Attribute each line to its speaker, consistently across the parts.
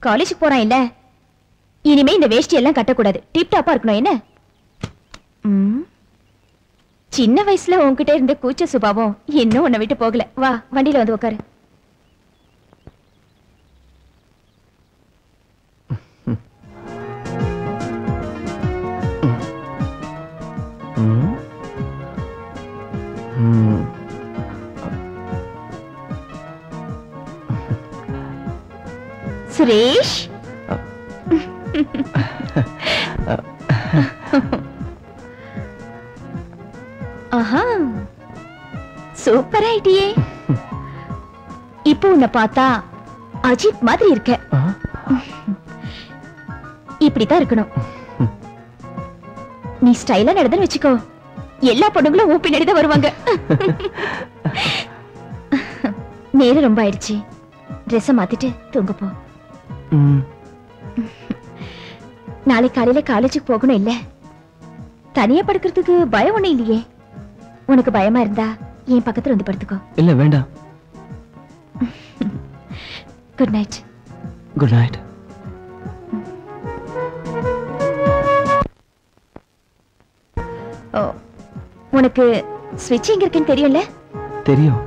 Speaker 1: காலேஜுக்கு போறான் இல்ல, இனிமே இந்த வேஷ்டி எல்லாம் கட்டக்கூடாது, டிப் டாப்பா இருக்கணும் என்ன? சின்ன வயசுல உன்கிட்ட இருந்த கூச்ச சுபாவம் இன்னும் உன்னை விட்டு போகல. வா வண்டியில வந்து உட்காரு. சுரேஷ், ஆஹா சூப்பர் ஐடியே. இப்போ உன்னை பார்த்தா அஜித் மாதிரி இருக்க. இப்படித்தான் இருக்கணும். நீ ஸ்டைலா நடந்து வச்சுக்கோ, எல்லா பொண்ணுங்களும் உன் பின்னாடி தான் வருவாங்க. நேரம் ரொம்ப ஆயிடுச்சு, ட்ரெஸ் மாத்திட்டு தூங்க போ. நாளை காலையில காலேஜுக்கு போகணும் இல்ல? தனியா படுக்கிறதுக்கு பயம் ஒண்ணு இல்லையே? உனக்கு பயமா இருந்தா என் பக்கத்துல வந்து படுத்துக்கோ.
Speaker 2: இல்ல வேண்டாம்.
Speaker 1: Good night.
Speaker 2: Good night.
Speaker 1: உனக்கு ஸ்விட்ச் எங்க இருக்குன்னு தெரியும்ல?
Speaker 2: தெரியும்.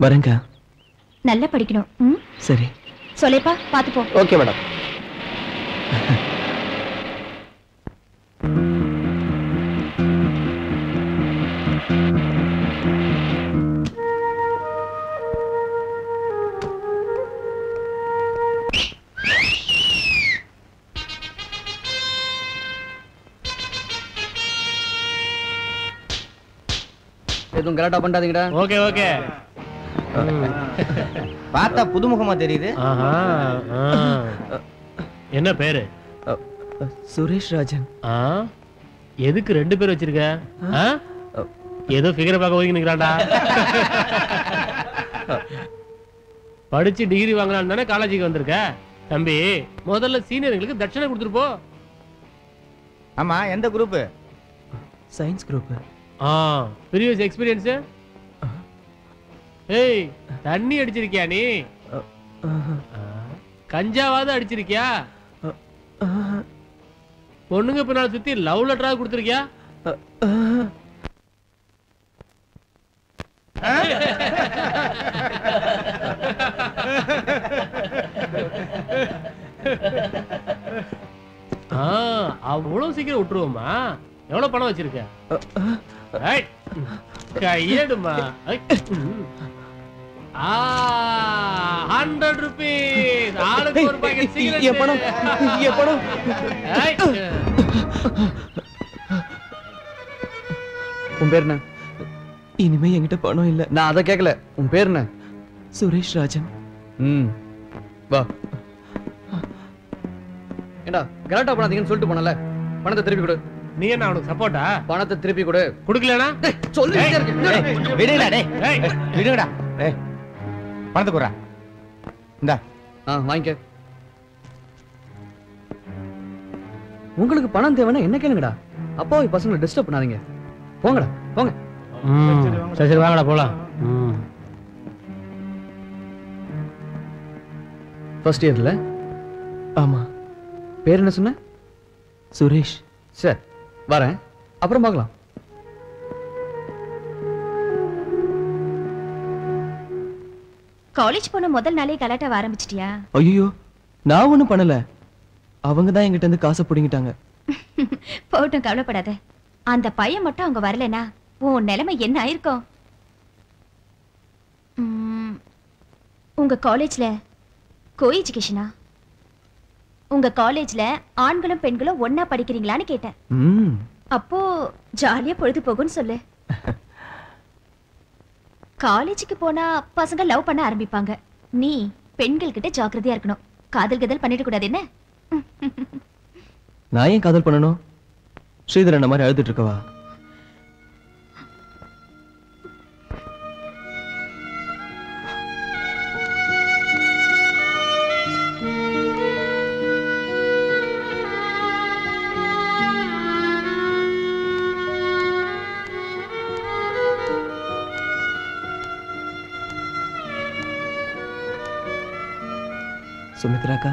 Speaker 2: வரேங்க.
Speaker 1: நல்லா படிக்கணும்.
Speaker 2: சரி.
Speaker 1: சொல்லேப்பா, பாத்து போ.
Speaker 2: Okay madam.
Speaker 3: எதுவும் கரெக்டா பண்ணாதீங்கடா.
Speaker 4: Okay okay.
Speaker 3: பார்த்தா புதுமுகமா தெரியுது.
Speaker 4: என்ன பேரு?
Speaker 2: சுரேஷ் ராஜன்.
Speaker 4: எதுக்கு ரெண்டு பேர் வச்சிருக்க? ஏதோ ஃபிகரை பார்க்க ஒதுங்கி நிக்கிறான்டா. படிச்சு டிகிரி வாங்கலான்னு தானே காலேஜுக்கு வந்திருக்க. தம்பி, முதல்ல சீனியர்களுக்கு தட்சணை கொடுத்துட்டு போ.
Speaker 3: ஆமா, எந்த group?
Speaker 2: Science group.
Speaker 4: Previous experience? ஏய், தண்ணி அடிச்சிருக்கியா நீ? கஞ்சாவாவது அடிச்சிருக்கியா? பொண்ணுங்க பின்னால சுத்தி லவ் லெட்டராவது கொடுத்திருக்கியா? அவ்வளவு சீக்கிரம் விட்டுருவோமா? எவ்வளவு பணம் வச்சிருக்க? கையேடுமா. 100 rupees. ஆளுக்கு ஒரு பாக்கெட் சிகரெட்.
Speaker 2: ஏ பணம்.
Speaker 3: உன் பேர் என்ன?
Speaker 2: இனிமே என்கிட்ட பணம் இல்ல.
Speaker 3: நான் அதை கேட்கல. உன் பேர் என்ன?
Speaker 2: சுரேஷ் ராஜன்.
Speaker 3: வா. ஏண்டா கரெக்டா பண்ணாதீங்கன்னு சொல்லிட்டு போனல, பணத்தை திருப்பி கொடு.
Speaker 4: நீ என்ன அவனுக்கு சப்போர்ட்டா?
Speaker 3: பணத்தை திருப்பி கொடு.
Speaker 4: குடுக்கலனா
Speaker 3: சொல்லுடா.
Speaker 5: விடுடா டேய். விடுடா. டேய். பணத்தை குறா. இந்தா.
Speaker 3: வாங்கிக்க. உங்களுக்கு பணம் தேவைன்னா என்ன கேளுங்கடா. அப்பாவி பசங்களை டிஸ்டர்ப் பண்ணாதீங்க. போங்கடா, போங்க.
Speaker 4: சரி வாங்கடா போலாம்.
Speaker 3: ஃபர்ஸ்ட் இயர்ல?
Speaker 2: ஆமா.
Speaker 3: பேர் என்ன சொன்ன?
Speaker 2: சுரேஷ்.
Speaker 3: சரி, வரேன். அப்புறம் பார்க்கலாம்.
Speaker 1: காலேஜ் போன முதல் நாளே கலாட்டாவ ஆரம்பிச்சிட்டியா?
Speaker 2: ஐயோ, நான் ஒண்ணும் பண்ணல. அவங்க தான் என்கிட்ட இருந்து காசை புடிங்கிட்டாங்க.
Speaker 1: போட்டும், கவலைப்படாத. அந்த பையன் மட்டும் அவங்க வரலனா உன் நிலைமை என்ன ஆயிருக்கும்? உங்க காலேஜ்ல கோ எஜுகேஷனா? உங்க காலேஜ்ல ஆண்களும் பெண்களும் ஒன்னா படிக்கிறீங்களான்னு கேட்டேன். அப்போ ஜாலியா பொழுது போகும்னு சொல்லு. காலேஜுக்கு போனா பசங்க லவ் பண்ண ஆரம்பிப்பாங்க. நீ பெண்கள் கிட்ட ஜாக்கிரதையா இருக்கணும். காதல் கதல் பண்ணிட கூடாது என்ன?
Speaker 2: நான் ஏன் காதல் பண்ணணும்? ஸ்ரீதர் அந்த மாதிரி அழுதுட்டு இருக்கவா? சுமித்ராக்கா,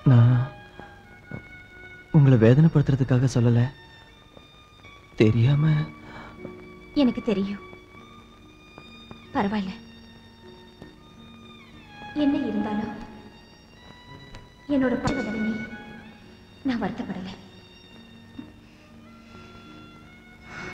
Speaker 2: நான் உங்களை வேதனைப்படுத்துறதுக்காக சொல்லல. தெரியாம.
Speaker 1: எனக்கு தெரியும். பரவாயில்ல. என்ன இருந்தாலும் என்னோட பதவி நான் வருத்தப்படலை.